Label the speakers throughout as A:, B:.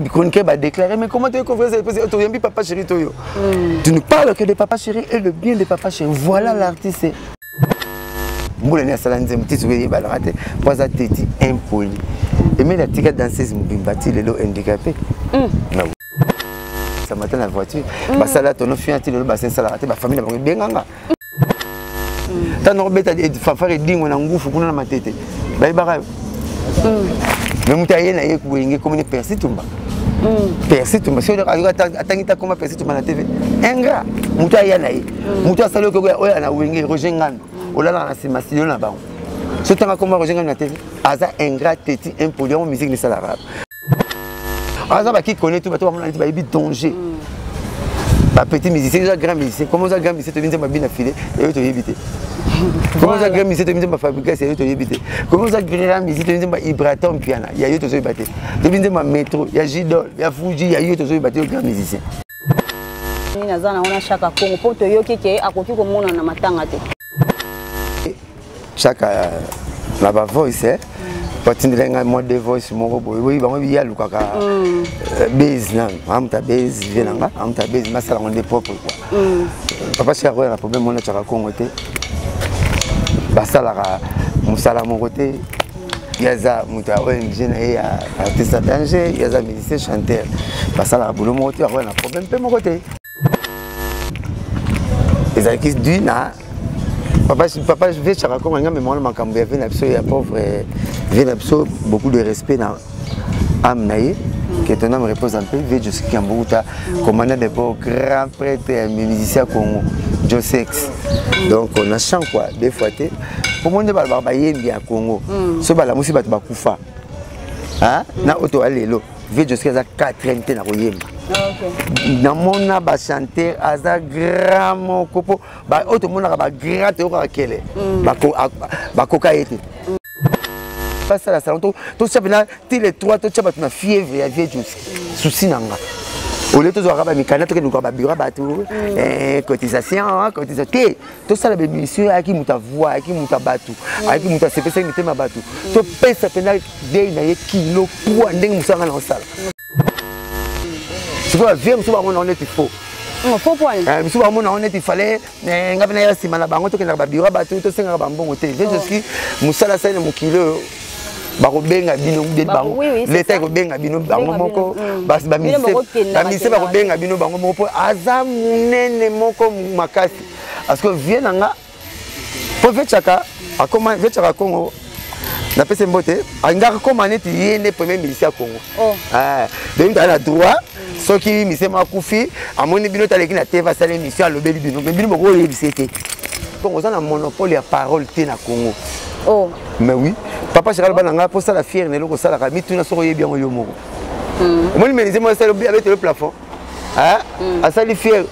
A: Chroniqueur va déclarer, mais comment tu es papa chéri Toyo? Tu ne parles que de papa chéri et le bien de papa chéri. Voilà l'artiste. Moulin Salanzem, petit oui, balarate, pas à tête impoli. Et même la tika danseuse Mbimbati, les lots handicapés. Ça m'attend la voiture. Ça là, ton enfant, tu le bassin salarate, ma famille n'a bien ganga. T'as non bête à faire et dingue, on a un gouffre pour ma tête. Bye bye. Mais Moutaïen a eu comme une persitumba. Persitumba, si on a atteint comme persitumba à la TV. Ingrat, Moutaïen a eu. Moutaïen a eu que a wingé, Rogengan. On l'a c'est Massillon là-bas. Ce temps comme Rogengan à la TV. Aza ingrat, téti, impoli, en musique de salarabe. Aza qui connaît tout, on a dit danger. Petit musicien, grand musicien. Comment ça, grand musicien, tu viens de bien affilé et tu éviter. Comment ça, grand musicien, tu viens de fabriquer et tu éviter. Comment ça, grand musicien, tu viens de Ibraton piano. Il y a eu tout ça, tu viens de métro, il y a Gidol, il y a Fuji, il y a eu tout ça, grand musicien.
B: On a chaque Congo pour te yoki qui est à côté comme on a matangate.
A: Chaque la voice, quand tu as un mode de voice, oui, il y a le caca base, on ta base, on ta base, mais ça on est propre quoi. Papa c'est un problème, on a chaque Congo té. Basta la musala mon côté. Il y a ça, muta ONG na artiste danger, il y a ça musicien chanteur. Basta la boulot mon côté, on a un problème peu mon côté. Les artistes du na Papa, je vais chaque fois mais moi, il y a pauvre, beaucoup de respect dans Amnaï, que ton âme repose un peu, jusqu'à Mbouta, commandant des beaux grands prêtres et musiciens comme Josex. Donc on a chant quoi, des fois, pour moi, on va bien Congo. Ce que la musique va être Koufa. Na auto alelo, jusqu'à 4 ans na Royemba. Dans mon aba chanter aza grand copo ba auto mon aba grand te ko akele ba koka ete pas ça la salon to chapena ti les trois to chapa na fièvre ya vieux souci nanga au lieu to zo ba mikana to ke nuko ba bira ba tout cotisation to ça la monsieur aki muta voix aki muta batu aki muta sepesa mitema batu to pesa pena de na ye kilo poids ndenge musanga na sala. Tu vois, viens, tu vas on est faux.
B: Faux point.
A: Tu vas on est il fallait nga bena ya sima na bango to ke na ba biro ba tout to senga ba mbongo te. Je suis musala sa na mukilo ba ko benga bino de bango. L'état ko benga bino bango moko ba mise ba ko benga bino bango moko azam nene moko makasi. Parce que vient nga pour fechaka akoma fechaka Congo. Na pese mbote angaka komane ti yene premier militaire Congo. Donc tu as le droit ceux qui mise makufi amoni bino taleki na teva sale mission lobeli bino mais bino boko yebisete. Congo ça na monopole ya parole te na Congo. Mais oui, papa Cheral bananga pour ça la fière ne loko sala ka mituna soko yebi yango yo moko. Moni menize mo sala avec le plafond. Asali fière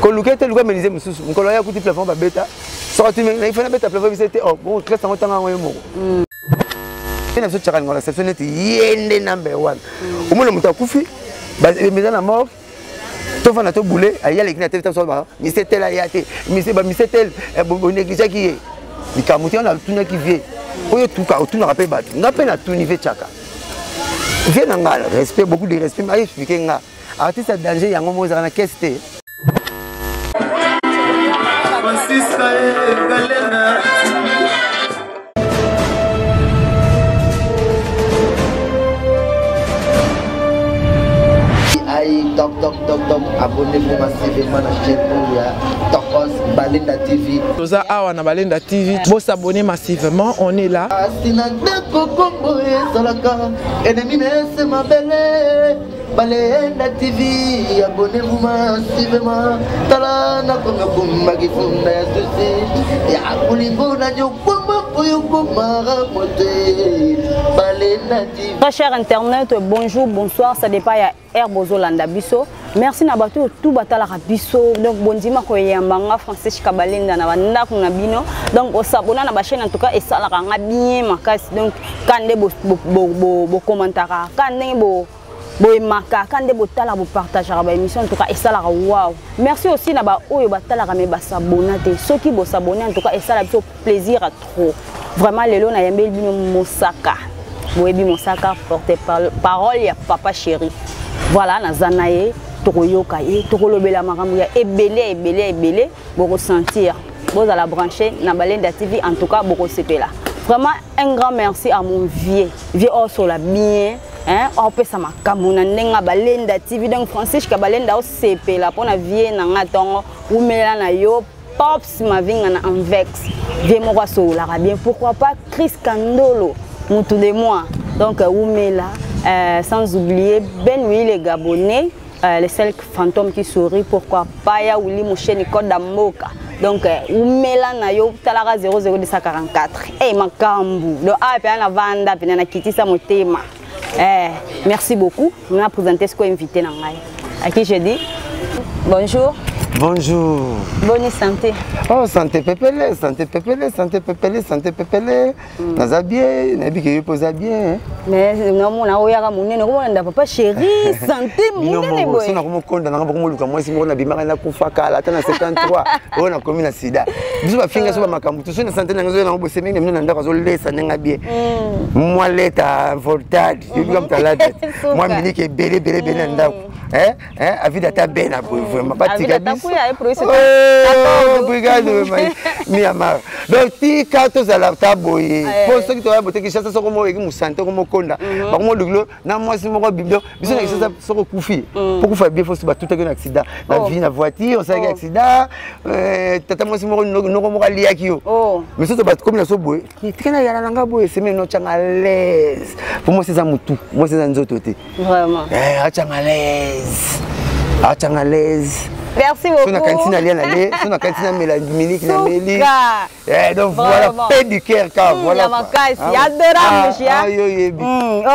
A: ko lukete luka menize mususu ngolo ya kuti plafond ba beta. Sorti mais il faut na beta plafond bisete bon classe en tanga yo moko. Na so chakani ngala section net yende number 1 omona muta kufi ba mise na mort to fana to boulé aya le kina tete so ba mise tel aya te mise ba mise tel bo négligé qui est ni kamuti on a tuna qui vie oyo tuka otuna rappel ba ngape na tuni ve chaka vie na ngala respect beaucoup de respect ma expliquer nga artiste danger yango moza na keste Top, abonnez-vous massivement à la chaîne Tokos Balinda TV.
C: Toza awa na Balinda TV. Vous s'abonnez massivement, on est là. Balinda TV, abonnez-vous massivement. Talana comme magifunda ya susi. Ya kulingona nyokuma kuyukuma mote. Balinda TV.
B: Très cher internet, bonjour, bonsoir, ça dépend ya Herbozo Landa Bisso. Merci na bato tout batala biso. Donc bondima ko yambanga français chikabalinda na banda kuna bino. Donc o s'abonner na ba chaîne en tout cas et ça la nga bien makasi. Donc kande bo commentaire, kande bo maka, kande bo tala bo partager ba émission en tout cas et ça la wow. Merci aussi na ba oyo batala me ba s'abonner te. Ceux qui bo s'abonner en tout cas et ça la biso plaisir à trop. Vraiment lelo na yambeli bino mosaka. boyebi mosaka porter parole ya papa chéri. Voilà na zanaye tokoyoka ye tokolobela makambo ya ebele boko sentir boza la brancher na Balenda TV en tout cas boko sepela. Vraiment un grand merci à mon vieux sur la bien hein on peut ça makambo na ndenga Balenda TV donc Francis Kabalenda o sepela pona vieux na ngatongo umela na yo pops ma vinga na envex vieux moko so la bien pourquoi pas Chris Kandolo mutu de moi donc umela sans oublier Benoît les Gabonais les seuls fantômes qui sourient pourquoi pas ya Willy Moucheni Code d'Amboka donc umela na yo talara 00244 makambu le a pe na vanda pe na kitisa motema merci beaucoup on a présenté ce qu'on invité na ngai à qui je dis bonjour.
A: Bonjour.
B: Bonne santé.
A: Oh, santé pépélé, santé pépélé, santé pépélé, santé pépélé. Naza bien, nabi que pose bien.
B: Mais non mon a oya ka monene ko na papa chéri, santé monene boy.
A: Si na ko konda na ko luka moi si mo na bimaka na kufa kala tana 73. On a commis na sida. Biso ba finga so ba makambu. To so na santé na ngazo na bo seminga mino na ndaka zo lesa nga bien. Moi leta voltade, yebi comme talade. Moi miliki belé na ndako. Avis d'ata ben à vraiment pas tiga. Miyamar. Donc ti kato za la taboye. Pour ceux qui doivent boter qui chasse soko mo eki musante ko mokonda. Ba ko luglo na moi si moko bibdo. Biso na chasse soko kufi. Pour faire bien faut se battre tout un accident. La vie na voiture, ça un accident. Tata moi si moko no ko moka liaki yo. Mais ça battre comme na so boye. Tikana yala nanga boye c'est même no changa l'aise. Pour moi c'est ça mutu. Moi c'est ça nzoto te.
B: Vraiment.
A: Changa l'aise. Changa l'aise.
B: Merci beaucoup.
A: Sur la cantine aller, sur la cantine Dominique na Meli. Donc voilà, paix du cœur car voilà.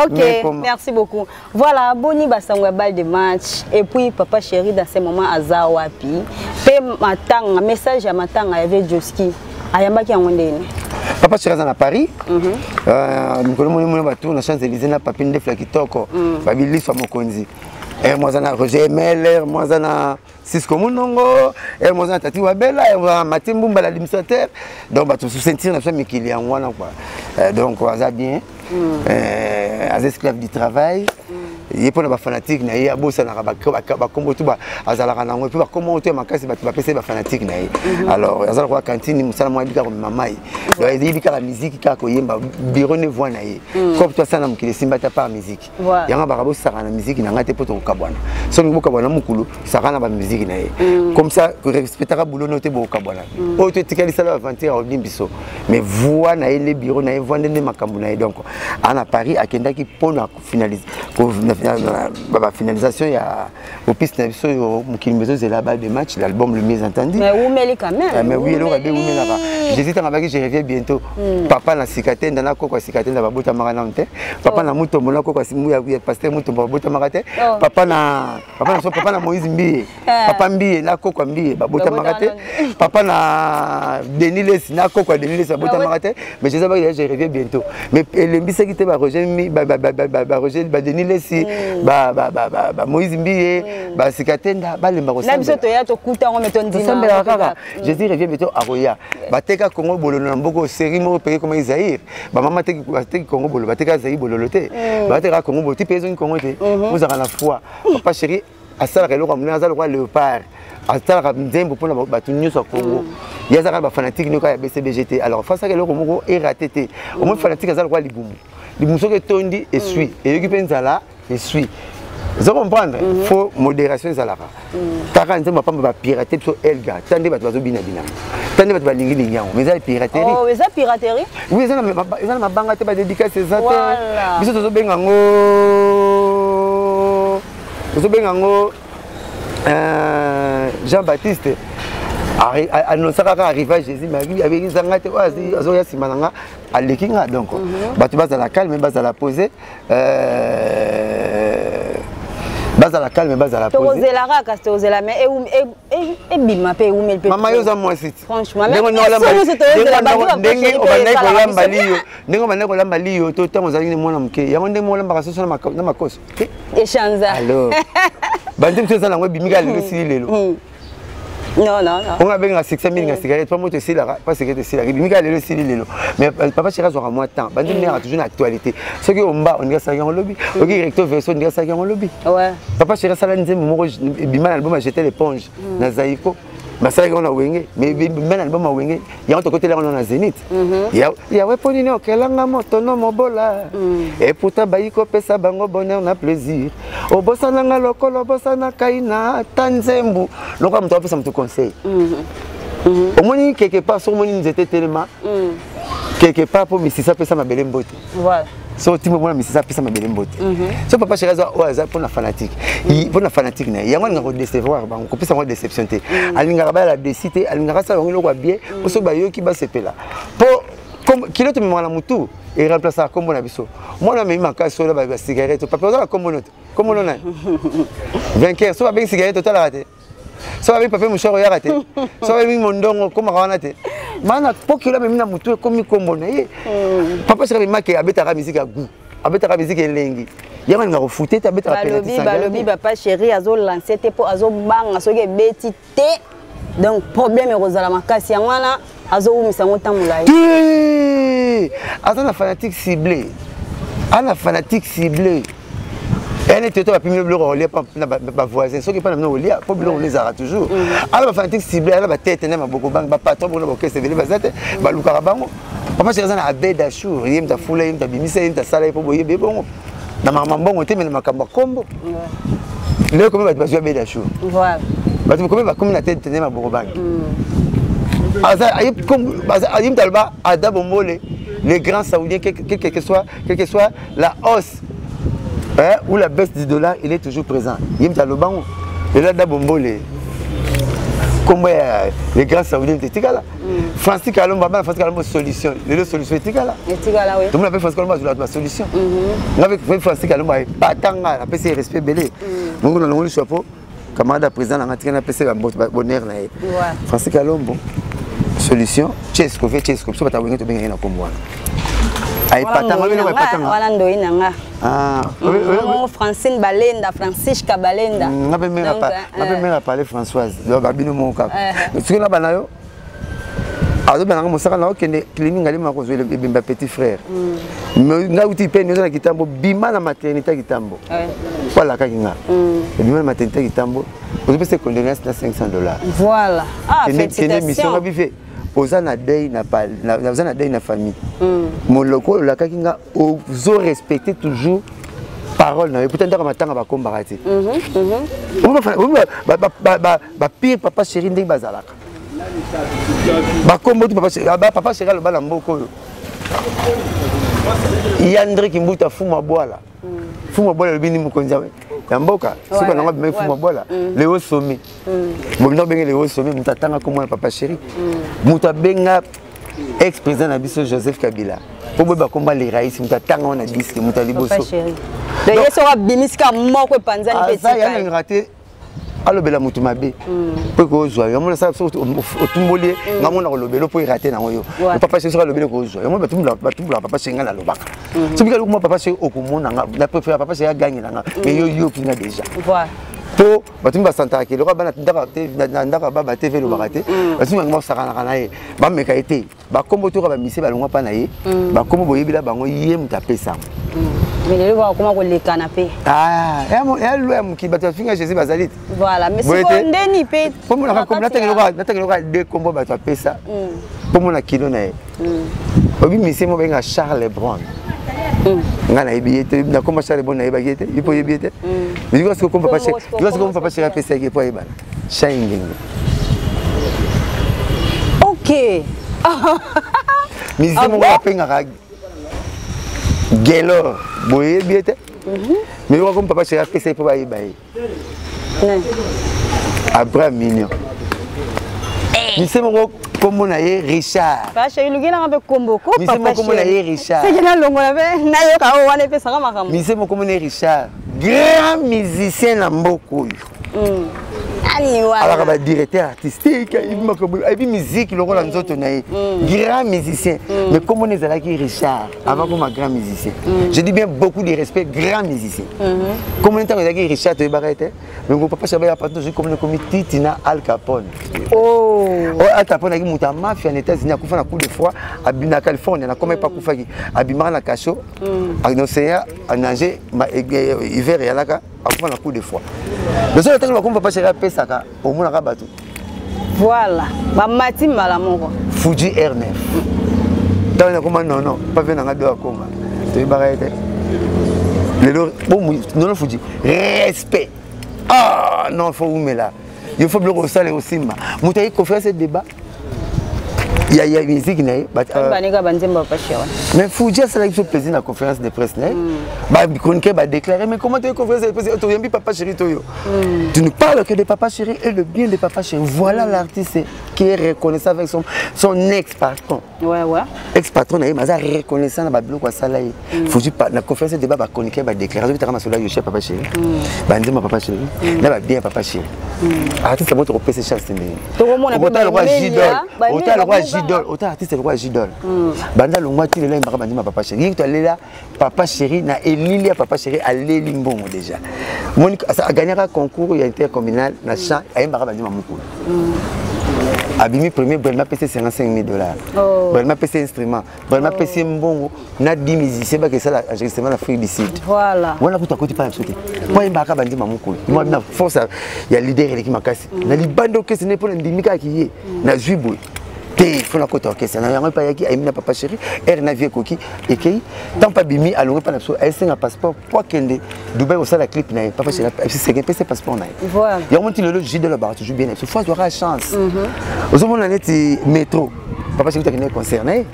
B: OK, merci beaucoup. Voilà, Boni basangwa balle de match et puis papa chéri dans ces moments à wapi. Pe matanga message à matanga avec Joski. Ayamba ki ngondeni.
A: Papa chéri à Paris. Nous connaissons ba tour na Champs-Élysées na papine de flakitoko. Babili fa mokonzi. Moi j'en ai Roger Meller, moi j'en ai Cisco Munongo, moi j'en ai Tati Wabela, moi j'en ai Matimbumba l'administrateur. Donc bah tout se sentir dans mes clients quoi. Donc ça bien. As esclaves du travail. Il y a pas fanatique na ya bossa na ba kombo tu ba azala kana ngo puis ba comment tu makasi ba pese ba fanatique na alors azala kwa cantine musala mo bika ko mamai donc il bika la musique ka ko yemba bureau ne voix na ye comme toi ça na mukile simba ta par musique yanga ba bossa na musique na ngate poto kabwana so ngo kabwana mukulu sakana ba musique na ye comme ça que respectera boulot noté bo kabwana o to tikali sala aventure au limbiso mais voix na le bureau na ye voix ne makambu na ye donc à Paris akendaki pona finaliser la finalisation il y a au piste au Mukilmezo c'est la balle de match l'album le mieux entendu
B: mais où met quand même
A: mais oui alors j'hésite à je reviens bientôt papa na sikate ndana ko sikate na babota marana nte papa na muto mona ko simu ya pasteur muto babota marate papa na Moïse Mbiye papa Mbiye na ko Mbiye babota marate papa na Deniles na ko Deniles babota marate mais je sais pas je reviens bientôt mais le mbisa qui te ba Roger Roger ba Deniles Moïse Mbiye ba sikatenda balemba ko
B: na biso to ya to kuta ngo meto ndima
A: Jésus revient bientôt à Roya bateka Congo bololo na mboko série mo peke comme Isaïr ba mama teki Congo bololo bateka Isaïr bololo te bateka Congo bololo ti peso Congo te vous avez la foi papa chéri asala kelo ko mna azala ko léopard asala ka nzembo pona batu nyoso Congo yazaka ba fanatique nyoka ya BCBGT alors face à kelo ko moko RATT au moins fanatique azala ko libumu limuso ke tondi et suit et occupé nzala et suit. Vous comprenez? Il faut modération zalaka. Kaka nzemba pamba ba pirater so elga. Tande ba bazo bina bina. Tande ba lingi lingi yango. Mais ça piraterie.
B: Oh, mais ça piraterie?
A: Oui, ça na mabanga te ba dédicace ça te. Biso to benga ngo. Zo benga ngo Jean-Baptiste. Annoncera arrivage Jésus Marie avec Zangate oazi azoya simananga alekinga donc batu baza la calme baza la poser baza la calme baza la poser
B: tozela raka tozela mais e bima pe umel pe
A: mama yoza moi site
B: franchement ndenge
A: obana ko lamba liyo to tango zali mwana mke yango ndenge mo lamba kasoso na makoso
B: échange
A: alors bande mso za lango bimika lelo si lelo
B: Non, non, non.
A: On a bien un succès, une cigarette, pas moi te sais là, pas cigarette c'est là. Mika le c'est lelo. Mais papa chéra aura moins de temps. Bandi mère a toujours une actualité. Ce que on bat, on dirait ça en lobby. OK, recto verso, on dirait ça en lobby. Ouais. Papa chéra ça là nzembo moko bima album a jeté l'éponge na Zaiko. Basala on a wenge, mais bima album a wenge. Ya on to côté là on a Zénith. Ya ouais ponine okelanga moto no mobola. Et pourtant baiko pesa bango bonheur na plaisir. Obosana nga lokolo obosana kaina tanzembu. Loko mto pesa mtu conseil. Au moins quelque part sur mon nous était tellement quelque part pour Mississa pesa ma belle mbote. Voilà. So timo mona Mississa pesa ma belle mbote. So papa chéri za o za pour na fanatique. Pour na fanatique na. Ya ngwana ko décevoir ba ko pesa mo déception te. Alinga ba la décité, alinga sa ngolo kwa bien, pour so ba yo ki ba sepela. Pour comme kilote me mwana mutu et remplacer comme na biso. Moi na me maka so la ba cigarette, papa za comme note. Comme on a. 20 so ba ben cigarette total raté. Ça va papa moucharo ya raté. Ça va mi mondongo comme rawana te. Mana pokila me mina mutu comme kombona. Papa sera maki abeta musique à goût. Abeta musique elengi. Ya nga refouter ta beta
B: penalty. Balobi papa chéri azo lancer te po azo banga soke beti te. Donc problème e rozala makasi ngwana azo umisa ngotamula.
A: Azana fanatique ciblé. Ana fanatique ciblé. Elle était tout à plus le relais par ma voisin. Ce qui est pas le relais, pour le on les a toujours. Alors la fanatique ciblée, elle va tête n'a beaucoup banque, va pas trop pour le c'est venu bazate, va le carabango. Papa c'est raison à beda chour, il t'a foulé, il t'a bimissé, il t'a salé pour boyer bon. Na maman bon on mais na makamba combo. Le comment va te beda chour. Voilà. Bah tu comment va comme la tête n'a beaucoup banque. Asa ayib comme ayib talba ada bombole les grands saoudiens quel que soit la hausse où la baisse du dollar, il est toujours présent. Il y a le banc, et là, comme les grands saoudiens, c'est là. Francis Kalomba, Francis Kalomba, solution. Les solutions, c'est là. Tout le monde appelle Francis Kalomba, la solution. On avait Francis Kalomba, pas tant, on a fait respect belé. Donc, on a le chapeau, camarade président, on a fait un bonheur. Francis Kalomba, solution, Tchesco, Tchesco, ça va t'avoir une bien comme moi. Ay patanga bino ba patanga
B: wala ndoi nanga Francine Balenda Francisca Balenda
A: ngabe mera parler Françoise do ba bino moka ce que na banayo azo bana mosaka na okende clinique ngali mako zo le bimba petit frère mais nga uti pe nyo na kitambo bima na maternité kitambo voilà kakinga bima na maternité kitambo vous pouvez se condamner à $500
B: voilà ah
A: félicitations oza na deuil na famille moloko la kakinga ozo respecter toujours parole na peut-être ndaka matanga ba komba te ba pire papa chéri ndenge bazalaka ba kombo tu papa chéri le bala mboko Yandre Kimbuta fuma boala le bini mukonza Yamboka, c'est qu'on a même fuma boala le haut sommet bon non bien le haut sommet mutatanga comme papa chéri mutabenga ex-président Nabiso Joseph Kabila pour ba combat les raïs mutatanga on a disque mutaliboso
B: papa chéri de yeso bimiska moko panzani petit
A: ça y a un raté alobela mutu mabe po ko zwa yo mona sa otumboli ngamona ko lobelo po irate na ngoyo papa chéri sera lobelo ko zwa yo mona batumbula papa chéri ngala lobaka so bika ko papa chéri okumona nga na préfère papa chéri gagne nga mais yo kinga déjà voilà po batumba santa ke lo bana ndaka te ndaka baba TV lo bakate batumba ngwa sakana kana ye ba meka ete ba kombo to ba mise ba longwa pa na ye ba kombo boyebila bango ye mutapesa
B: mais les gens comment les canapés
A: ah elle lui qui battu finga Jésus bazalit
B: voilà mais c'est bon deni pe
A: pour moi comme la tengelo de combo battu pesa pour moi na kilo na obi mise mo benga Charles Brown ngana ibiete na comme Charles Brown na ibiete ipo ibiete mais parce que comme papa chéri pesa qui pour ibana shining
B: OK
A: mise mo benga Gelo, boye biete. Mais on comme papa chéri pesa pour bailler bailler. Abraham Mignon. Ni c'est mon comme on a Richard.
B: Papa chéri le gars avec combo ko papa chéri.
A: Comme on a Richard.
B: C'est gena longo la be na yo ka o wana pesa kama kama.
A: Ni c'est mon comme on a Richard. Grand musicien na mboko yo. Alors, il directeur artistique, il y a musique, le rôle de grand musicien. Mais comment on est allé Richard, avant comme un grand musicien? Je dis bien beaucoup de respect, grand musicien. Comment on est allé Richard, tu es barrette? Mais mon papa, je suis allé comme Titina Al Capone. Oh, Al Capone, il y a une mafia en États-Unis, il y a un coup de fois, à Californie, il y a combien de fois à Bimar na Cacho, à l'océan, à nager, hiver et à la a un coup de fois. Le seul temps que papa chéri a fait ça, au moins on a battu.
B: Voilà, ma mati malamongo.
A: Fuji R9. Dans le comment non, pas venir à deux à Congo. Tu es barrette. Non, Fuji. Respect. Ah non, il faut où mais là. Il faut bloquer au salé au Simba. Vous avez conférence de débat. Il y a une musique qui n'est pas. Mais Fuji a fait un plaisir dans la conférence de presse. Il va déclarer. Mais comment tu as conférence de presse? Tu as dit papa chéri. Tu ne parles que de papa chéri et le bien de papa chéri. Voilà l'artiste qui est reconnaissant avec son ex-patron.
B: Ouais.
A: Ex-patron, il est reconnaissant dans le bloc. Fuji, dans la conférence de débat, il va déclarer. Tu as dit que papa chéri. Il va papa chéri. Il va bien papa chéri. Artiste, c'est votre PC chance. Autant le roi Gidol. Autant artiste le roi Gidol. Banda le mois il est là il m'a dit ma papa chéri. Tu es là papa chéri na Elilia papa chéri à Lélimbongo déjà. Monique a gagné un concours intercommunal na chant il m'a dit maman cool. Abimi premier il m'a payé $55,000. Il m'a payé instrument. Il m'a payé mbongo na 10 musiciens parce que ça l'enregistrement la Afrique du Sud. Voilà. Voilà pour ta côté pas sauter. Moi il m'a dit maman cool. Il m'a force il y a leader qui m'a cassé. Na libando que ce n'est pas l'indimika qui est na Zuibo. Il faut la côte orchestre. Il n'y a pas qui a papa chéri, er na vie coquille et qui tant pas bimi à l'eau pas l'absolu. Elle un passeport pour qu'elle Dubaï au la clip n'a papa chéri. C'est qu'un PC passeport n'a. Voilà. Il y a un petit le J de la barre toujours bien. Il faut avoir la chance. Aux hommes on a été métro. Papa chéri qui est concerné.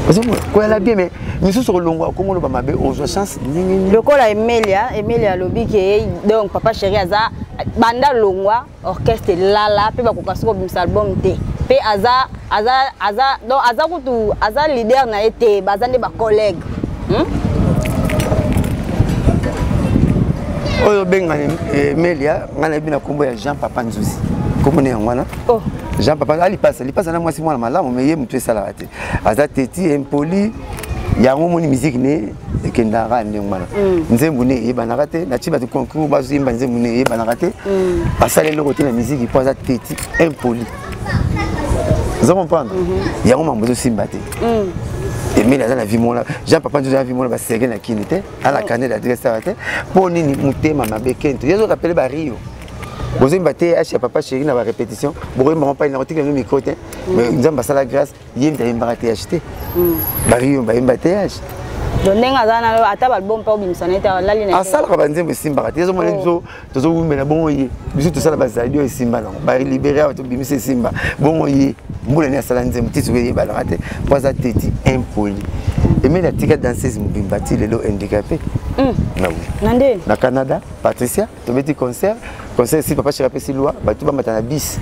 A: Aux hommes quoi elle a bien mais nous sur le long comment on va m'aber aux chance.
B: Le col à Emilia lobby qui est donc papa chéri aza banda longwa orchestre là puis ba kokaso ko bimsa album té. Pe donc aza leader na été bazande ba collègue
A: oyo benga Melia ngana bina kombo ya Jean Papa Nzusi komone ngwana Jean Papa ali passa na mwasi mwana malamu mais ye mutu sala ate aza teti impoli ya ngomoni musique ne ekendara ndengwana nzembu ne yebanaka te na chiba tu concours bazimba nzembu ne yebanaka te basale le côté na musique po aza teti impoli. Vous comprenez? Il y a un moment où Simba et mais la vie mon Jean Papa nous a vu mon c'est gagné qui était à la canne d'adresse pour ni muté mama bekento je rappelle Bario vous imbaté à papa chéri na répétition vous me pas une article no micro mais nous avons passé la grâce yim ta imbaté acheter Bario ba imbaté ach
B: donc ngazana ata album pa obimsana eta la lina
A: asala ka banzembe Simba te zo molenzo tozo wumela bon yi biso to sala bazali o Simba non ba libérer to bimise Simba bon yi mbula ni asala nzembe titu ye balate poza teti impoli et mais la tika danseuse mubimbati lelo handicapé na oui
B: nande
A: na Canada Patricia to beti concert si papa chéri pesi loi ba tu ba matana bis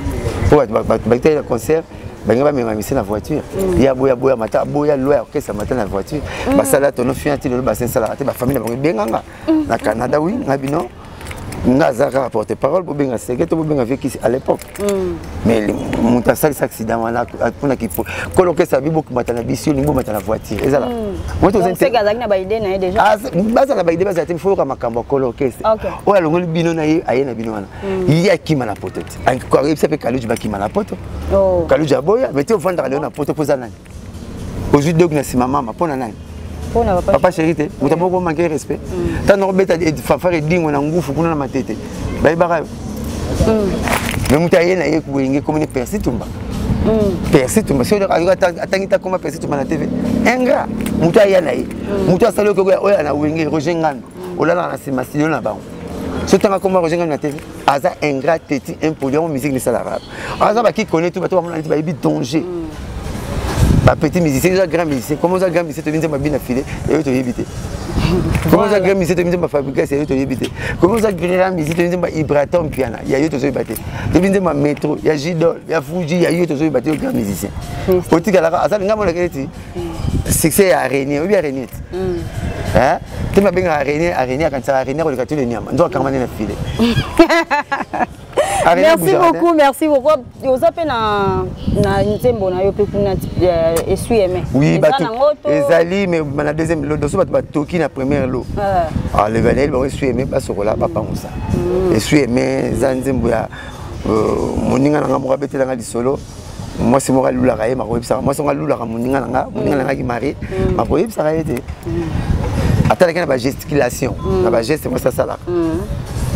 A: pour ba le concert banga ba mema misi na voiture ya boya mata boya loi orchestre mata na voiture ba sala to no fianti lelo ba sala te ba famille ba benganga na Canada oui ngabino Nazara porte-parole pour bien c'est que tout bien avec à l'époque mais mon tassal accident là pour na kipo coloquer sa bibo ko matana bisio limbo matana voiture ezala moi to
B: c'est gazak na ba idée na déjà
A: ah baza na ba idée baza te faut ka makambo coloquer o alongoli bino na ye ayena bino wana il y a qui mala poto encore il s'appelle Kaluji ba qui mala poto Kaluji aboya mais tu vendre na poto poza nani aujourd'hui donc na si maman ma pona nani papa chéri te mutamoko manquer respect tant robeta fafare dingo na ngufu kuna na matete bai baka mais mutaye na ye kuinge comme ni persitumba persitumba si atangita comme persitumba na TV ingra mutaye na ye muta salo ko oya na winge rojengana olala na simasilo na bango ce temps comme rojengana na TV aza ingra teti impoli en musique ni salara aza ba qui connaît tout ba to ba ba bi danger ba petit musicien déjà grand musicien comment ça grand musicien te vient bien affilé et te éviter comment ça grand musicien te vient fabriquer c'est te éviter comment ça grand musicien te vient vibraton piano il y a eu te so battre te vient ma métro il y a Gidol il y a Fuji il y a eu te so battre grand musicien politique là ça ngamo na keleti succès à araignée ou bien araignée hein tu m'as bien araignée quand ça araignée le catule niam ndo kama na filé
B: Merci beaucoup, merci beaucoup. Vous avez na nzembo na yo pe kuna essuie-main.
A: Oui, ezali mais na deuxième lot dosso ba toki na première lot. Ah le vanel ba essuie-main ba sokola ba pangusa. Essuie-main za nzembo ya moninga na ngamo betela nga lisolo. Moi c'est moi lula kaye ma koyebisa moi songa lula ka moninga na ki mari ma koyebisa kaye te. Atala kana ba gesticulation, na ba geste moi ça la.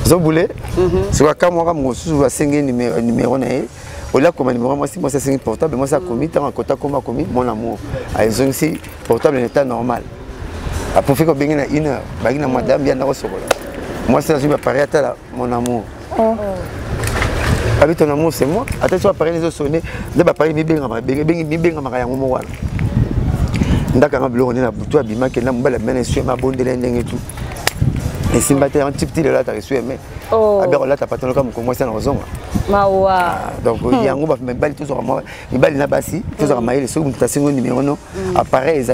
A: Zo boulé, c'est quoi quand moi mon sous va singuer numéro na e. Au là comme numéro moi si moi ça c'est portable moi ça commis tant en quota comme commis mon amour. A ils ont si portable en état normal. A pour faire que bien na une heure, ba na madame bien na sokola. Moi ça je vais parler à ta mon amour. Avec ton amour c'est moi. Attends tu vas parler les autres sonner, de ba parler mi benga ma yango mo wana. Ndaka nga blonde na butu abima ke na mbala mena sur ma bonde ndenge tout. Et si mbaté un petit là tu as reçu mais alors là tu as pas ton comme moi ça na ozonga.
B: Mawa.
A: Donc yango ba mbali tout sur moi, mbali na basi, tout sur maïle so tu as singo numéro non. Appareil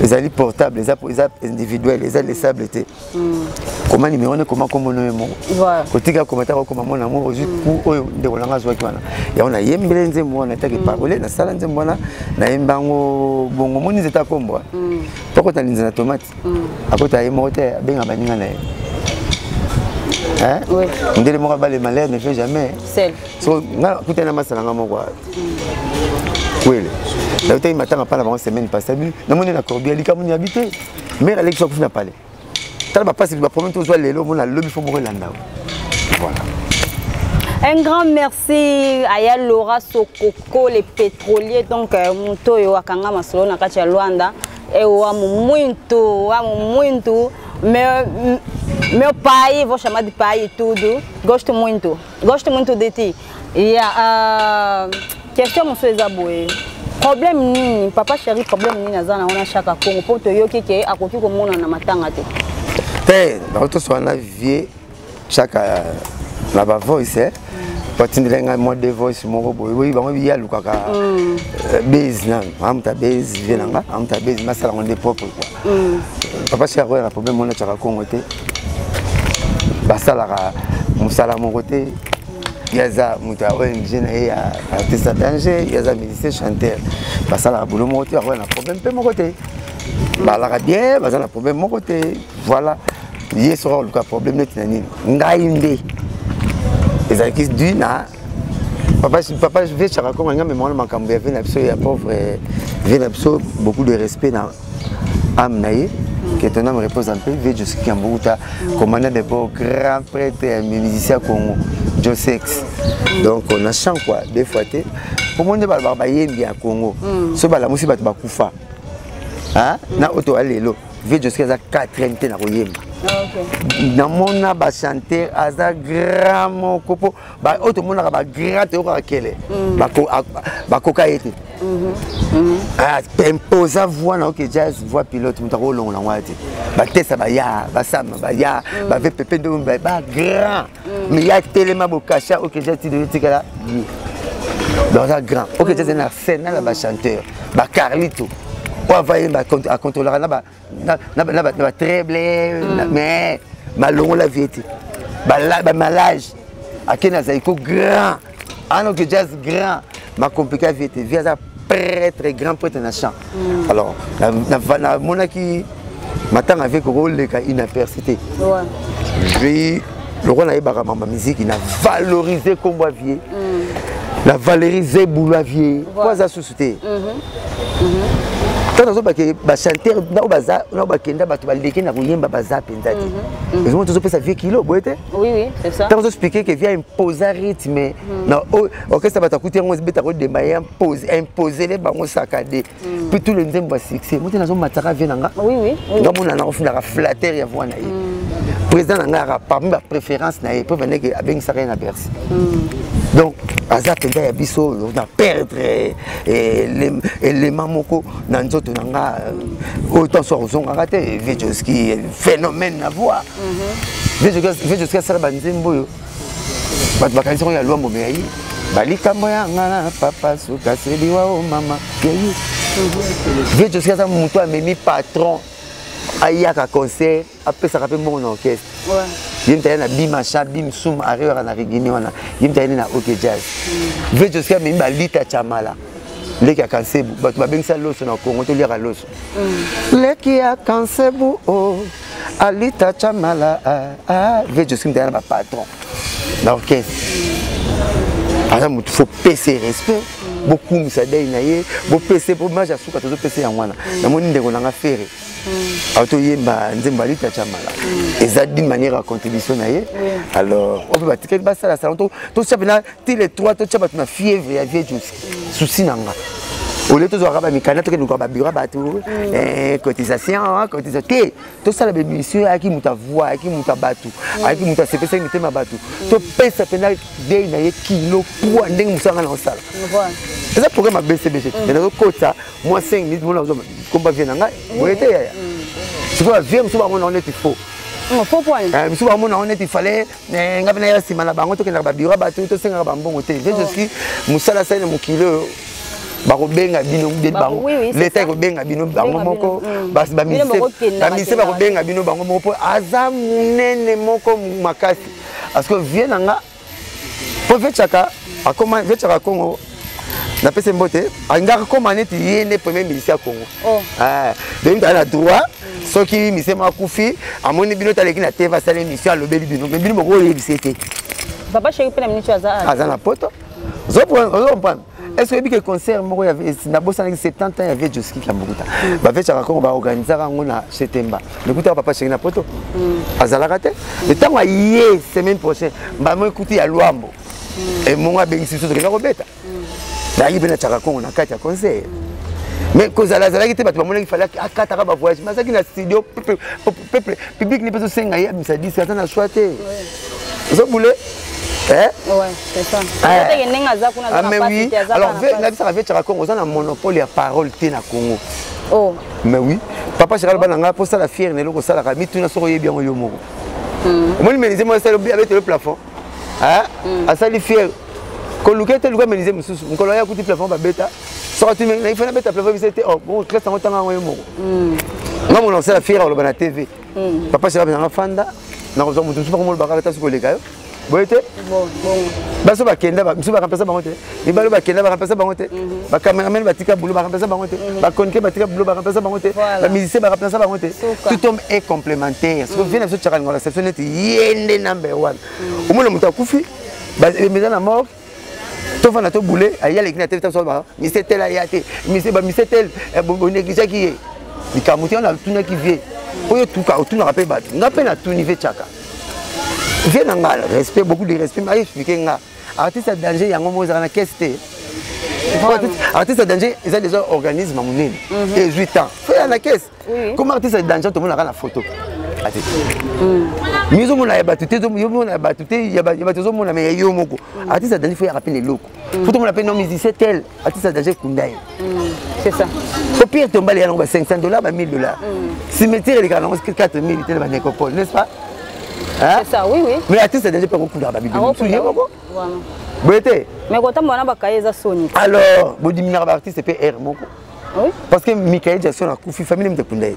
A: les ali portables, les apps individuels, les sables était. Comment numéro ne comment comme nom mon. Voilà. Côté ka commentaire comme mon amour jusqu'où de rolanga zo kwana. Ya on a yembele nzembo na take parole na sala nzembo na yembango bongo moni zeta kombo. Poko ta linza na tomate. Akota yemote benga baninga na. Hein? Oui. On dit le mot le malheur ne fait jamais. Celle. So na kutana masala ngamo kwa. Oui. Là où tu m'attends pas la semaine passée, non mon na corbier li comme ni habité. Mais la lecture que n'a pas. Ça va passer le problème tout soit les lots on a le faut mourir là. Voilà.
B: Un grand merci à ya Laura Sokoko les pétroliers donc moto yo akanga masolo na kati ya Luanda et wa muito meu pai vou chamar de pai e tudo gosto muito de ti e a question monsieur Zaboé problème nini papa chéri problème nini nazana ona chaka Congo poto yo keke akoki ko mona na matanga te
A: te auto so na vie chaka la ba voice patindelenga mo de voice mo boy oui ba mo biya lukaka base na amta base venanga amta base masala on de propre quoi papa chéri na problème mona chaka Congo te basala ka musala mo côté yaza muta ONG na ya artiste danger yaza musicien chanteur basala boulot mo côté na problème pe mo côté balaka bien basala problème mo côté voilà yé sera le problème net nani ngainde ezaki du na papa je vais chaka comme nga mais moi makambo ya vena biso ya pauvre vena biso beaucoup de respect na amnaye que ton âme repose en paix vieux Joseph Kiambuta commandant de beaux grands prêtres et musiciens Congo Josex donc on a chant quoi des fois pour moi ne ba yembi ya Congo so ba la musi bato bakufa hein na auto alelo vieux Joseph a 4 na koyemba na mona ba chanter aza grand mokopo ba auto mona ba grand te ko akele ba koka ete ah imposa voix na ok jazz voix pilote mutako longo na ngwati ba tesa ba ya ba sama ba ya ba ve pepe ndo ba grand mais ya telema bokasha ok jazz ti de tikala dans un grand ok jazz na scène na ba chanteur ba Carlito on va à contrôler na treble mais malongo la vieti ba malage akena zaiko grand ano que jazz grand ma compliqué vieti via prêtre grand prêtre na chant alors na monaki matanga avec rôle ka inapercité ouais le roi na ibaka mama musique il a valorisé comme vieux la valoriser boulavier quoi ça société quand on va chanter na bakenda bato baleki na koyemba baza penza te ils ont tous pesa 20 kilos boete
B: oui c'est ça
A: quand on expliquer que vient imposer rythme na orchestre bata kuti ngo beta ko de maya imposer les bango sakade puis tout le nzembo va succès moi na zo mataka vient nga
B: oui
A: ngamona na ofina flatter ya voix na ye président nga parmi ma préférence na ye peut venir que avec ça rien à Bercy donc aza penza ya biso na perdre élément moko na nzoto nanga autant so zonga kate Vejoski phénomène na voix Vejoski sala banzembo yo bat bakanisi ko ya lwambo meyi balikambo ya ngana papa suka seliwa o mama yeyi Vejoski sala muto amemi patron ayaka concert apesa ka pe mon orchestre Yemta na bimacha bim sum arrière na rigini wana. Yemta na OK jazz. Ve jusqu'à même balita chamala. Leki ya kansebu bato babengisa loso na Congo to lira loso. Leki ya kansebu oh alita chamala ve jusqu'à na ba patron. Na orchestre. Alors il faut passer respect. Beaucoup musa dai na ye, bo passer pour maja suka to passer ya mwana. Na moni ndeko na ngafere. Auto yemba nzemba lita chamala. Eza d'une manière à contribution na ye. Alors, on peut battre ba sala sala to chapena les trois to chapa na fièvre ya vie jusqu'à souci nanga. Au lieu de voir ba mikana to ke nuko ba biro ba tout cotisation cotisation to sala be mission aki muta voix aki muta batu aki muta sepesa ngite ma batu to pesa pena dei na ye kilo poids ndenge musanga na sala. C'est ça programme BCBG. Mais dans le quota, moi 5 minutes, moi combat vient nanga. Vous êtes ya. Tu vois viens me souvent on est faux.
B: Faux point.
A: Me souvent on est il fallait ngabina ya simana bango to kenda ba biro ba tout to senga ba mbongo te. Je suis musala sa na mukilo bakobenga bino de bango. L'état kobenga bino bango moko bas ba mise bakobenga bino bango moko azam nene moko makasi. Parce que vient nanga pour faire chaka a comment faire chaka Congo. Na pese mbote angaka koma neti yene premier ministre ya Congo. Donc dans la droit soki misema kufi amoni bino taleki na teva sala mission lobeli bino mais bino moko yebisete.
B: Papa chéri pe na ministre
A: azana poto. Zo comprendre. Est-ce que le concert moko ya na bossa na 70 ans ya vie Joski Kambukuta. Ba fait chaka Congo ba organiser ngo na September. Le kuta papa chéri na poto. Azala kate. Le temps wa yé semaine prochaine ba mo écouter ya Luambo. Et mon abengisi so ke ko beta. D'ailleurs, ben chaka Congo na kati ya concert. Mais cause à la zala qui était battu, il fallait akataka ba voyage. Mais ça qui na studio peuple public ne peut pas senga ya misa 10 ça na choité. Vous voulez
B: ouais, c'est ça.
A: Mais oui. Alors, la ça avait chaka Congo, on a un monopole à parole té na Congo.
B: Oh.
A: Mais oui. Papa Cheral Bananga pour ça la fière ne lo ça la mi tu na so bien yo moko. Moi il me disait moi ça avec le plafond. Hein? À ça les fier. Quand le gars te le gars me disait monsieur, quand on a écouté plafond ba bêta, ça tu me il faut na bêta plafond c'était oh bon classe en temps en moko. Moi on lance la fière au la TV. Papa Cheral Bananga fanda, na ko zo mutu super mo le bakata su ko le gars. Boyete? Bon. Baso ba kenda ba musu ba remplacer bango te. Ni balo ba kenda ba remplacer bango te. Ba cameraman ba tika boulot ba remplacer bango te. Ba konke ba tika boulot ba remplacer bango te. Ba musicien ba remplacer bango te. Tout homme est complémentaire. Ce que vient de se tirer dans la section est yende number 1. Au moins le muta kufi ba mise na mort. To fa na to boulé aya le kina tete so ba. Mi c'est tel ayate. Mi c'est ba mi c'est tel bo négligé qui est. Ni kamuti on a tout na qui vient. Oyo tout ka tout na rappel ba. Ngape na tout niveau chaka. Viens dans respect, beaucoup de respect, mais expliquer nga. Artiste à danger, yango mo za na keste. Artiste à danger, ils ont déjà organisme monene. 18 ans. Fait na caisse. Comme artiste à danger, tout le monde a la photo. Mizo mo na batute, yo mo na batute, ya batuzo mo na me yo moko. Artiste à danger, faut y rappeler les locaux. Faut tout le monde appeler non musicien tel, artiste à danger Kundai.
B: C'est ça.
A: Au pire tomber les $500, $1000. Cimetière les gars, 4000 tel ba nécropole, n'est-ce pas?
B: C'est ça, oui.
A: Mais l'artiste a déjà pas beaucoup d'argent.
B: Mais quand on a bakayeza Sony.
A: Alors, Bodimina artiste c'est PR moko.
B: Oui.
A: Parce que Michael Jackson a couffé famille de Kundai.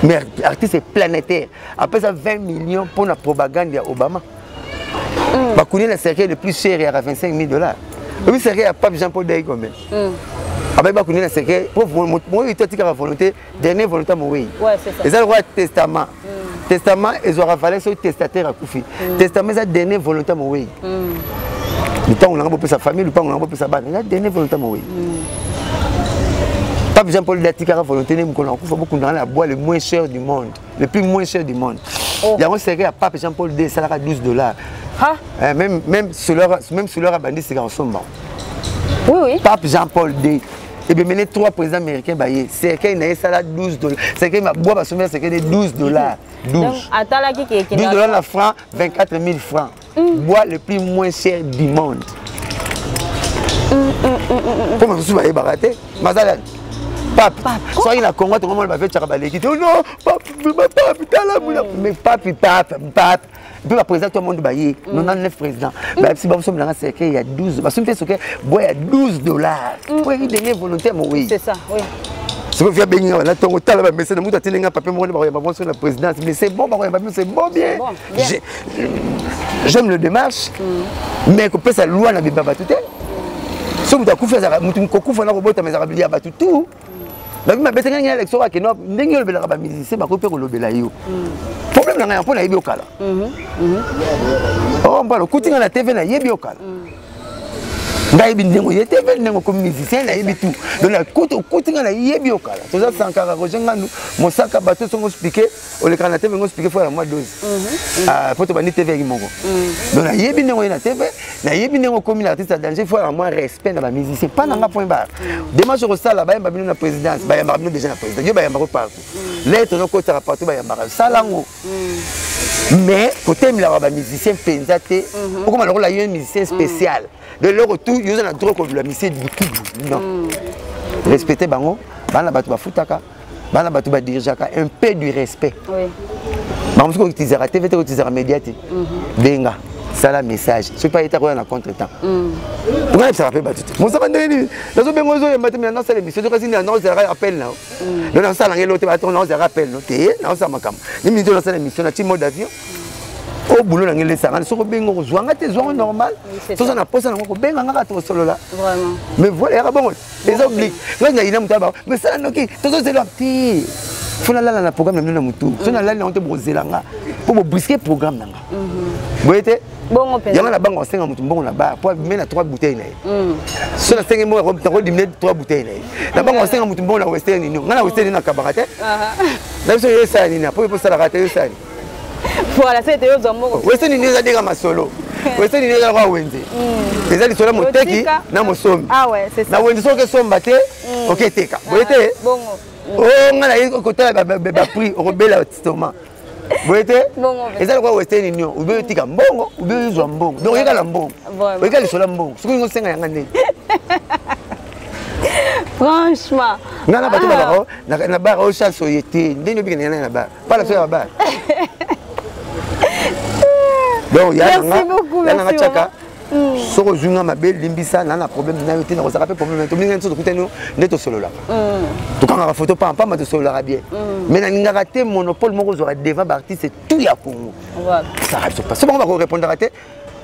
A: Mais artiste est planétaire. Après ça 20 millions pour la propagande de Obama. Bah connaît le cercueil le plus cher à $25 000. Le cercueil à Pape Jean-Paul Day quand même. Après bah connaît le cercueil pour moi il était à volonté dernière volonté mon oui.
B: Ouais, c'est ça.
A: Les a le testament. Testament, ils auront fallu sur testataire à Koufi. Testament, c'est dernier volonté mon oui. Le temps où on a un sa famille, le temps où on a un sa bande, c'est dernier volonté mon oui. Pape Jean-Paul Datikara volonté, nous avons beaucoup dans la boîte le moins cher du monde, le plus moins cher du monde. Il y a un secret à Pape Jean-Paul D, ça a $12. Même sur leur bandit, c'est ensemble.
B: Oui.
A: Pape Jean-Paul D. Et bien, maintenant, 3 présidents américains, c'est qu'il y a $12. C'est qu'il y a $12.
B: Donc,
A: $12 la franc, 24 000 francs. Bois le plus moins cher du monde. Comment vous avez baraté? Mazalan. Pape, soit il a Congo, tout le monde va faire Tcharabalé. Oh non, pape, mais pape. Et puis, le président, tout le monde va y 99 présidents. Si vous avez un secret, il y a 12. Parce que il y a $12. Oui, il y a volontaire, oui.
B: C'est ça, oui.
A: Ce que vient bénir, on a ton hôtel, mais c'est le monde à tenir un papier, on va sur la présidence. Mais c'est bon, c'est bon, bien. J'aime le démarche, mais que peut ça loi n'a pas tout. Si vous avez fait ça, vous avez fait ça, vous avez fait ça, tout. La vie m'a bête gagné l'élection à Kenya, n'engagez le bel musicien, ma copine le belayo. Problème n'a rien pour la biokala. Oh, bah le coûting à la TV n'a biokala. Ngaï bindengo yete vendengo comme musicien na yebi tout. Donc la coûting à la biokala. Tout ça Sankara Rojenga nous, mon sac à bateau sont expliqués, au le canal TV nous expliquer fois la mois 12. Ah, faut te bannir TV qui mongo. Donc la yebi bindengo na TV, na yebi bindengo comme l'artiste à danger fois la moins respect dans la musicien. Pas dans ma point barre. Demain je ressens là-bas, il m'a bien la présidence, bah il m'a bien déjà la présidence. Yo bah il m'a partout. L'être nos côtés partout, bah il m'a salango. Mais côté la musicien pensate, comment le rôle là musicien spécial. De leur retour, ils ont un droit de la musicien du tout. Non. Respectez bango, bana batu ba futaka, bana batu ba dirijaka, un peu du respect. Oui. Bango ko utiliser la TV, ko utiliser la médiatique. Benga. Ça la message. Je pas été en contre-temps. Pourquoi ça rappelle batu? Mon ça va ndeni. Nazo bengo zo yamba tena na sala émission, kasi na non ça rappelle là. Donc ça la ngelo te ba ton non ça rappelle non te, non ça makam. Ni minute na sala émission na ti mode d'avion. Au boulot dans les sarans, ce que bengo zoanga te zoanga normal. Tout ça na poste na ko benga ngaka to solo là. Vraiment. Mais voilà, bon. Les obliques. Là il y a une mutaba. Mais ça non qui, tout ça c'est là petit. Faut la na programme na mutu. So na la na on te brozelanga. Pour brusquer programme nanga. Voyez bon il y a la banque en 5 mutu bon là-bas pour mettre 3 bouteilles là. So na 5 mois on diminuer 3 bouteilles là. La banque en 5 mutu bon na western ni. Na western na kabarate. Là so yesa ni na pour ça la rater ça.
B: Voilà, c'était eux hommes.
A: Western ni za dega masolo. Western ni za kwa wenze. Les ali sola moteki na mosomi.
B: Ah ouais, c'est ça.
A: Na wenze so ke somba te, OK teka. Voyez bongo. Oh ngala yiko kota ba prix robela stoma. Voyez bongo. Les ali kwa Western Union, ube tika mbongo, ube zo mbongo. Donc yeka la mbongo. Yeka li sola mbongo. Suko ngo senga yanga ne.
B: Franchement.
A: Ngana bato ba na ba o cha soyete, ndenge bi na ba. Pas la soya ba. Donc, merci beaucoup, merci beaucoup. Si vous avez un problème, vous avez un problème. Vous avez un solo là. Donc, quand on a une photo, pas de solo là bien. Mais on a raté monopole, on a devant l'artiste, c'est tout le Congo. Ça arrive pas. C'est bon, on va répondre à raté.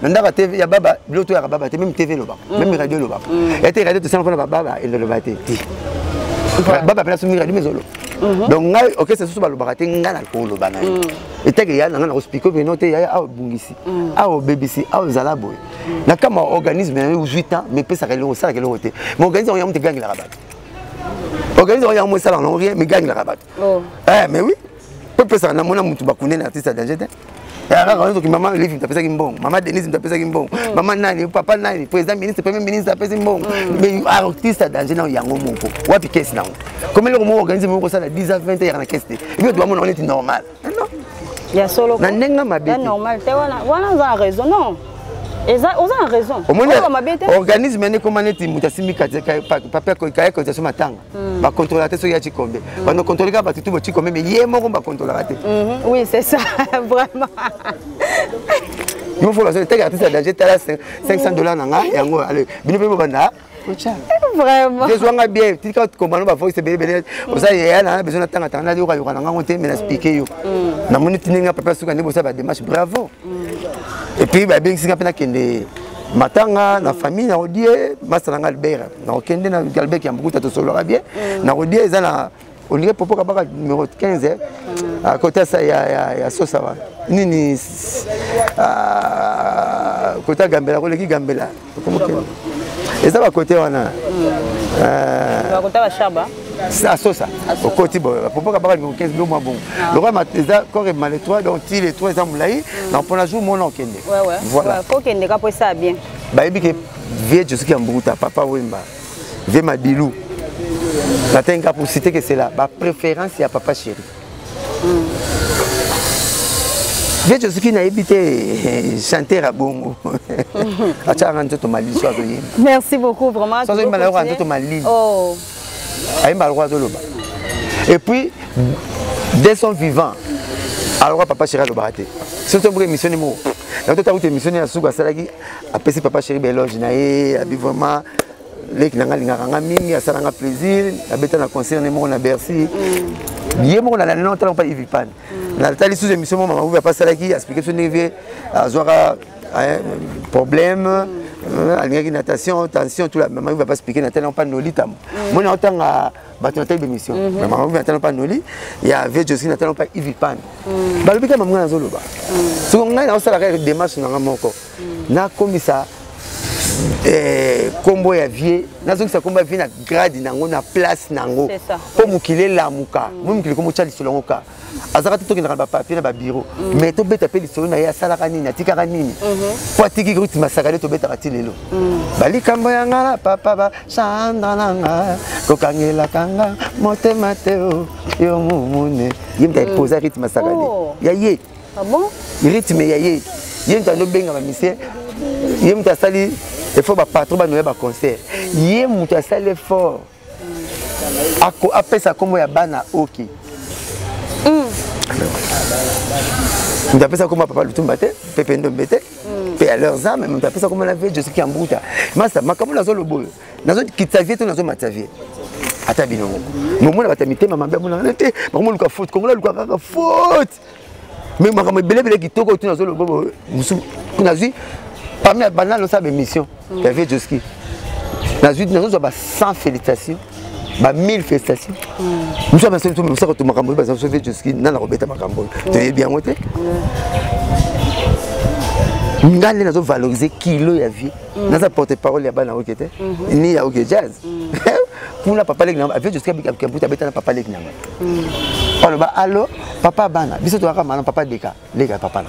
A: On a raté, il y a Baba, l'autre a Baba, même TV là-bas, même radio là-bas. Il y a des radios de 100 fois Baba, il le battait. Baba, place une radio, mais solo. Donc, ok, c'est tout le baraté, on a le banane. Et tu as un hospital qui est à Bungisi, à BBC, à Zalaboy. Il y a un organisme qui a 8 ans, mais ça a ça qui est l'autre. Mais l'organisme qui gagne la rabat. L'organisme qui a un salaire, rien, mais gagne la rabat. Mais oui, peut-être ça, on a un artiste à danger. Maman Livre t'appelle ça Gimbon, maman Denise t'appelle ça Gimbon, maman Nani, papa Nani, président ministre, premier ministre t'appelle ça Gimbon. Mais artiste à danger, non, il y a un moment. What est ce que comment le moment organisé, on ça 10 à 20 ans, il y a un caisse. Et puis, on est normal. Non.
B: Il y a solo.
A: Non, non, ma bête.
B: Normal, on a raison, non. Ils ont raison.
A: Au moins, l'organisme est comme un état, papa, quand il matin, va contrôler la tête sur Yachikombe. Va nous contrôler la tête sur Yachikombe, mais il y a un moment va contrôler la tête.
B: Oui, c'est ça, vraiment.
A: Il faut la seule artiste à danger, $500 et en gros, allez,
B: vraiment.
A: Je suis bien, tu sais comment on va faire ce bébé. Vous savez, il y a besoin d'attendre, il y a un mais expliquer. Na moni tininga papa suka ndebo ça va démarche bravo. Et puis ba bien singa pena kende matanga na famille na odie masala Albert na okende na Albert ya mbukuta to solo bien na odie eza na olié popo kabaka numéro 15 à côté ça ya sosa wa nini côté Gambela ko leki Gambela comment et ça va côté wana
B: va côté wa Chaba
A: ça sosa au côté popo kabaka numéro 15 le mois bon le roi mateza corps mal étoile donc il est 3 ans moulai na pour la jour mon okende
B: voilà faut kende ka pour ça bien
A: ba ebi ke vie je suis qui mbukuta papa wemba vie Madilu. T'as pour citer que c'est là, ma préférence c'est à Papa Chéri. Je suis qui n'a habité chanter à Bongo.
B: Merci beaucoup vraiment.
A: Oh. Et puis, dès son vivant, alors Papa Chéri a le baraté. C'est une émission de mots. Dans toute émission, il y a un Salagi, après Papa Chéri, l'éloge, vraiment. leki nanga lingaka mingi asalanga plaisir abeta na concert ne moko na Bercy ye moko na non talon pas Ivipan na tali sous émission maman vous pas ça qui expliquer sur niveau azwaka problème alingaki natation tension tout la maman va pas expliquer na talon pas noli tam mon otanga bato na telle émission maman vous na talon pas noli il y avait Josie na talon pas Ivipan balobika maman na zoloba so ngai na osala ka démarche na moko na komisa kombo ya vie nazongisa kombo ya vie na grade nango na place nango po mukile lamuka mukile komo tshali solongo ka azaka toki na ba papier na ba bureau mais to beta pe lisolo na ya sala kanini atikaka nini po atiki ruti masakale to beta kati lelo bali kambo ya ngala papa ba chanda nanga kokangela kanga motema teo yo mumune yimta poser rythme masakale ya ye
B: ah bon
A: rythme ya ye yimta no benga ba mise yimta sali il faut que le patron ait un concert. Il y a un seul effort. Après ça, comme il y a un ok. On appelle ça comme papa le tout matin, pépé no bête, pé à leurs âmes, on appelle ça comme la vie, je sais qu'il y a un bout. Mais ça, ma comme la zone le beau. La zone qui t'a vu, tu n'as pas ta vie. Atabino. Mon mon a tamité, maman bien mon a été, maman le faute, comme là le faute. Mais ma maman belle qui toque, tu n'as pas le beau. On a vu. Parmi les bananes, on a une mission. Il y avait Joski. Dans une nous avons 100 félicitations, 1000 félicitations. Nous sommes tous les jours, nous avons sauvé Joski. Nous avons fait Makambo. Tu es bien monté? Nous avons valorisé kilo ya vie. Nous avons porté parole ya bana okete. Ni ya ok jazz. Pour la papa les avec Joski avec un papa les alors allo papa bana. Biso to mana papa deka. Lega papa na.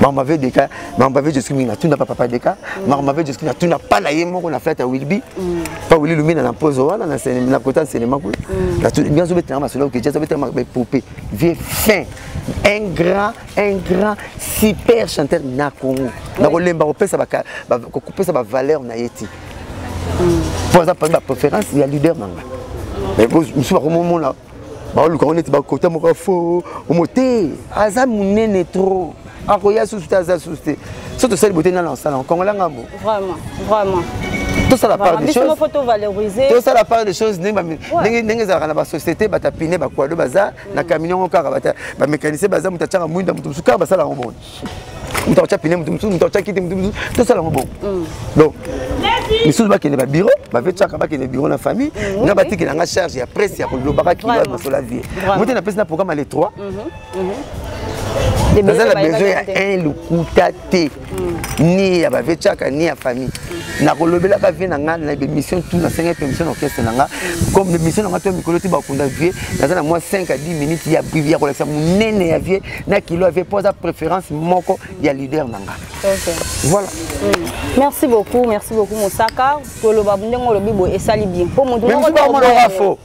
A: Maman avait des cas, maman avait juste mis tout n'a pas papa des cas, maman avait juste mis tout n'a pas la yémo qu'on a fait à Wilby, pas Willy Lumina dans pose là dans la côté cinéma quoi, là tout bien sûr maintenant c'est là que j'ai ça avec poupée, vieux fin, un grand super chanteur na Congo, na kolemba ko pesa ba couper ça ba valeur na yeti, pour ça pas préférence il y a leader nanga, mais vous suis pas comment là, bah le quand on était ba côté mon faux, au moté, azam munene trop. Akoya souste azasusté. Surtout celle beauté dans l'ensemble en Congo là ngamo.
B: Vraiment, vraiment.
A: Tout ça la part des choses.
B: Photo valoriser.
A: Tout ça la part des choses ndenge za na ba société batapine ba kwado baza na camion okara bata ba mécanicien baza mutachanga mwinda mutusuka basala ngomona. Mutacha pine mutacha kiti tout ça la ngomona. Donc les choses ba kene ba bureau, ba vetchaka ba kene bureau na famille, na batiki na charge ya presse ya kolobaka ki ba sur la vie. Muté na pesa na programme les 3. Vous avez besoin d'un lukutate ni ya bavechaka ni ya famille. Na kolobela ka vie na nga na émission tout na 5 émission orchestre na nga comme émission na to mikolo ti ba kunda vie na moi 5 à 10 minutes ya brivia ko leksa munene ya vie na kilo avait posa préférence moko ya leader na nga.
B: OK.
A: Voilà.
B: Merci beaucoup Mosaka. Koloba bundengo lobi bo esali bien. Po mutu
A: ko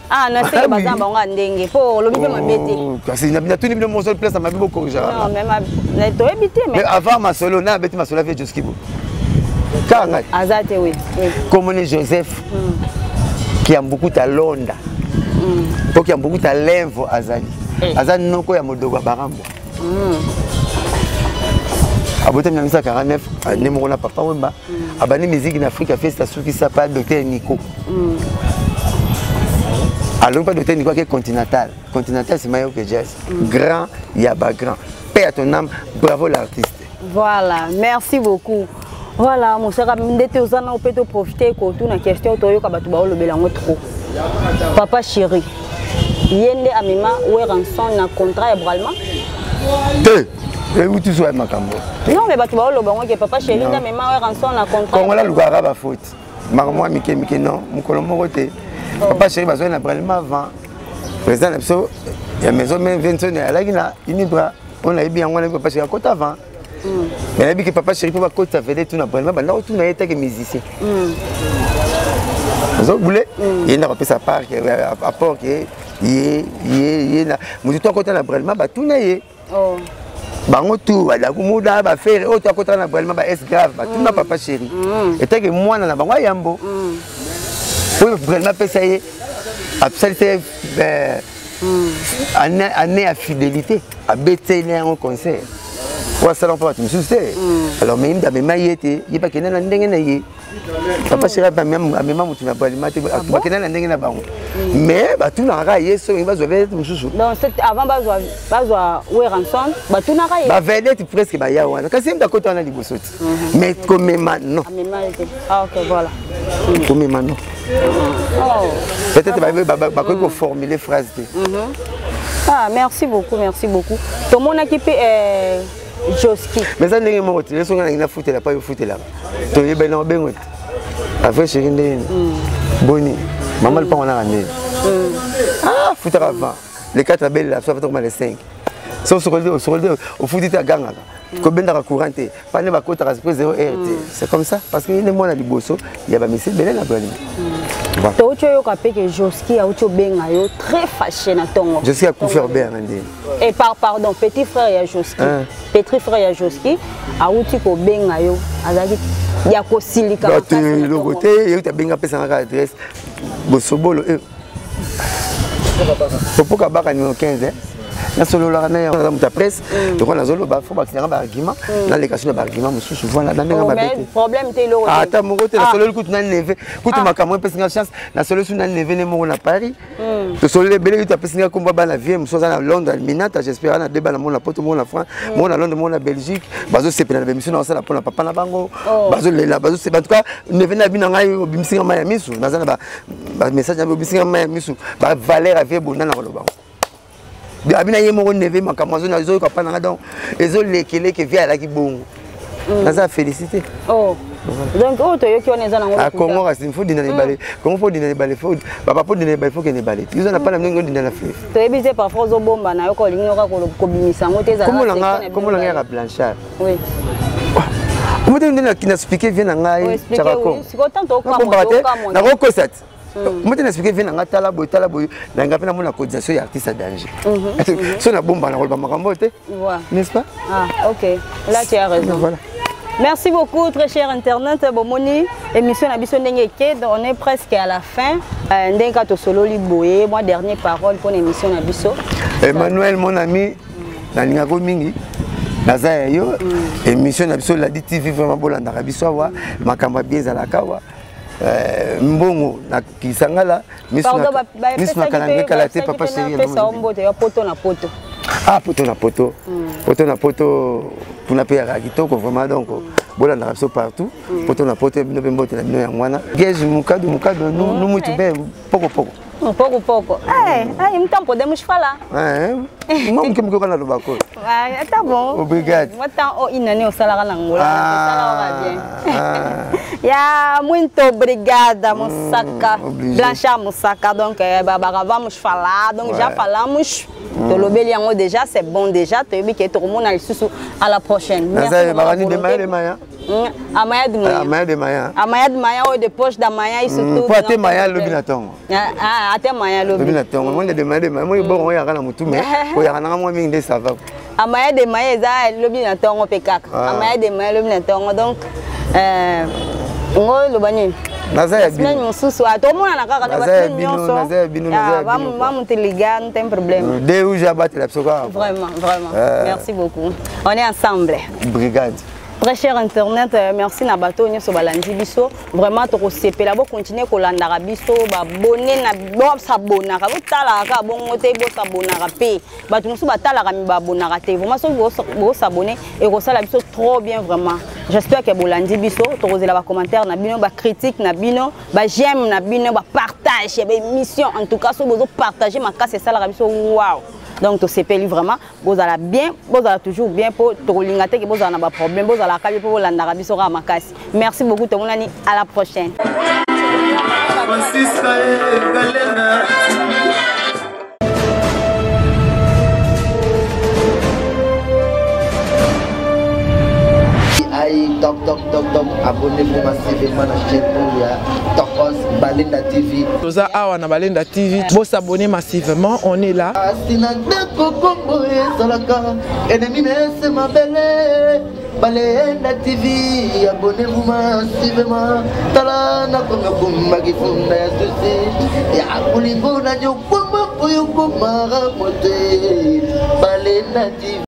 B: ah, na c'est bazamba on a ndenge po lobi pe mabete.
A: Parce que na tout ni mon seul place ma bibo corriger.
B: Non, même na to ebité mais
A: avant ma solo na beti ma solo vie jusqu'à Kanga.
B: Azate oui.
A: Comme on est Joseph qui a beaucoup de talent. Qui a beaucoup de talent Azali. Azali non ko ya modogo barambo. Abote na 49 numéro na papa wemba. Abani musique en Afrique a fait station qui s'appelle Docteur Nico. Alors pas Docteur Nico qui est continental. Continental c'est meilleur que jazz. Grand, yaba grand. Paix à ton âme, bravo l'artiste.
B: Voilà, merci beaucoup. Voilà, Mosaka ndete ozana opete profiter ko tout na question to yoka batu ba olobela ngo trop. Papa chéri. Yende amima ou rançon na contrat ya bralma?
A: Te. Et où tu sois makambo.
B: Non mais batu ba oloba ngo ke papa chéri nda amima ou rançon na contrat.
A: Kongola lugara ba faute. Marmo mike non, mukolo moko te. Papa chéri bazo na bralma avant. Président l'abso ya maison même 20 na la gina inibra on a bien ngwana papa chéri kota avant. Mais là, papa chéri, papa côté ça fait tout n'importe quoi. Là, tout n'a été que musicien. Vous voulez? Il y a un peu sa part, apport qui est là. Mais tout à côté de la brelma, tout n'a été. Bango tout, la goumoda va faire autre côté de la brelma, est grave. Tout n'a papa chéri. Et tant que moi, na bango yambo. Pour le brelma, ça y est. Absolument. Année à fidélité, à bêter un concert. Pour ça, on peut me soucier. Alors, même dans mes maillettes, il n'y a pas qu'il y ait un ndenge. Papa chéri, même à mes mamans, tu n'as pas alimenter. Il n'y a pas qu'il y ait un ndenge. Mais, tout n'a pas eu ça, il va se faire tout chouchou.
B: Donc, avant, où est rançon, tout n'a pas eu.
A: Vedette presque, bah, ya wana. Quand c'est d'un côté, on a des bossots. Mais comme maintenant.
B: Ah, ok, voilà.
A: Comme maintenant. Peut-être qu'il faut formuler les phrases.
B: Ah, merci beaucoup, merci beaucoup. Tout le monde a équipé Joski.
A: Mais ça n'est pas moi, les gens qui ont foutu là, pas foutu là. Tu es bien bien. Après chérie Boni, maman le pas on a ramené. Ah, foutu avant. Les 4 belles là, soit les 5. Sauf sur le au foutu ta gang là. Combien de courant t'es? Pas ne va côté à 0 RT. C'est comme ça parce que les mois à Liboso, il y a pas monsieur Belen à Bali.
B: Tu as capé que Joski a eu bien très fâché na tongo.
A: Joski a couvert bien andé.
B: Et pardon, petit frère ya Joski. Petit frère ya Joski a eu ko bien ayo. Azaki ya ko silika.
A: Le côté, il y a bien appelé sa adresse. Bosobolo. Pour ka baka numéro 15 na solo la na ya presse donc on a solo ba faut ba argument na les questions d'argument monsieur souvent là dans
B: mais problème t'es là
A: ah ta mo côté la solo coup na lever coup ma camon pèse na chance na solo na lever ne mo na Paris to solo le belé tu pèse na combat ba na vie monsieur na Londres minata j'espère na débat na mon na poto mon na France mon na Londres mon na Belgique bazo c'est na émission na ça pour na papa na bango bazo le la bazo c'est en tout cas ne venait bina ngai bimsinga maya misu na za ba message na bimsinga maya misu ba valeur avec bonana na lo bango abina ye moko neve makamazo na zo ka pana donc ezo lekele ke via la ki bongo naza félicité
B: oh donc oh to yoki oneza na ngolo
A: a Congo racine faut dina balé comment faut dina balé faut papa pour dina balé faut que ne balé ils ont pas la même dina la fleur
B: to ebise parfois zo bomba na yoko lingoka ko bimisa ngote za
A: comment la ngara Blanchard
B: oui
A: comment tu ndina kina expliquer vient na ngai
B: chakako siko tanto ka mo
A: na roko set moi, je expliqué que je tala boy, la cotisation et artiste à danger. Si on a bombe, n'est-ce pas?
B: Ah, ok. Là, tu as raison.
A: Voilà.
B: Merci beaucoup, très cher Internet. Bomoni, émission Nabiso Ndengeke, on est presque à la fin. Ndenga to solo liboye, moi dernière parole pour l'émission Nabiso.
A: Emmanuel, mon ami, Nalingago Mingi. Naza yo, émission Nabiso la TV vraiment bolanda Nabiso wa, makamba bien za la kawa. Mbongo na kisangala misu na kalangé kalaté papa chéri
B: poto na poto
A: ah poto na poto poto na poto pour na paya kitoko vraiment donc bola na rapso partout poto na poto bino bembote na bino ya mwana gage mukado nous muito bem pouco
B: pouco mtampo demos falar
A: não que me na lobako
B: tá bom
A: obrigado
B: matan o inane o salara na ngola ya muito obrigada Moussaka Blanchard Moussaka donc vamos falar donc já falamos to lobeli yango déjà c'est bon déjà to yebi que tout le monde à la prochaine
A: merci
B: Amaya de Maya ou de poche d'Amaya il se trouve
A: pour até Maya lobi na tongo
B: ah até Maya lobi
A: na tongo moi de Maya moi bon ya kana mutu mais o ya kana moi mingi de ça va
B: Amaya de Maya za lobi na tongo pekaka Amaya de Maya lobi na tongo donc ngo lobani
A: naza ya bino
B: mususu atomona na kaka
A: naza ya bino
B: vamos te ligar não tem problème
A: de où j'abatte la psoka
B: vraiment merci beaucoup on est ensemble
A: brigade.
B: Très cher Internet, merci na bato nyoso balandi biso. Vraiment to kosepela bo continuer ko landaka biso ba abonner na bo s'abonnaka bo talaka bongo te bo s'abonnaka pe. Bato musu ba talaka mi ba abonnaka te. Vraiment so bo s'abonner et ko sala biso trop bien vraiment. J'espère que bolandi biso to kozela ba commentaire na bino ba critique na bino ba j'aime na bino ba partage ba émission en tout cas so bozo partager ma casse sala biso waouh. Donc tout s'épelle vraiment, vous allez bien, vous allez toujours bien pour tout l'ingate que vous avez un problème, vous allez caler pour l'andarabi sera ma casse. Merci beaucoup tout le monde, à la prochaine.
A: Toc, abonnez-vous massivement à la chaîne Tokos Balinda TV.
C: Toza awa na Balinda TV. Vous s'abonnez massivement, on est là.
A: Balinda TV, abonnez-vous massivement. Tala na konga kumagi funda ya tusi. Ya kulingo na nyokuma poyo kumara mote. Balinda TV.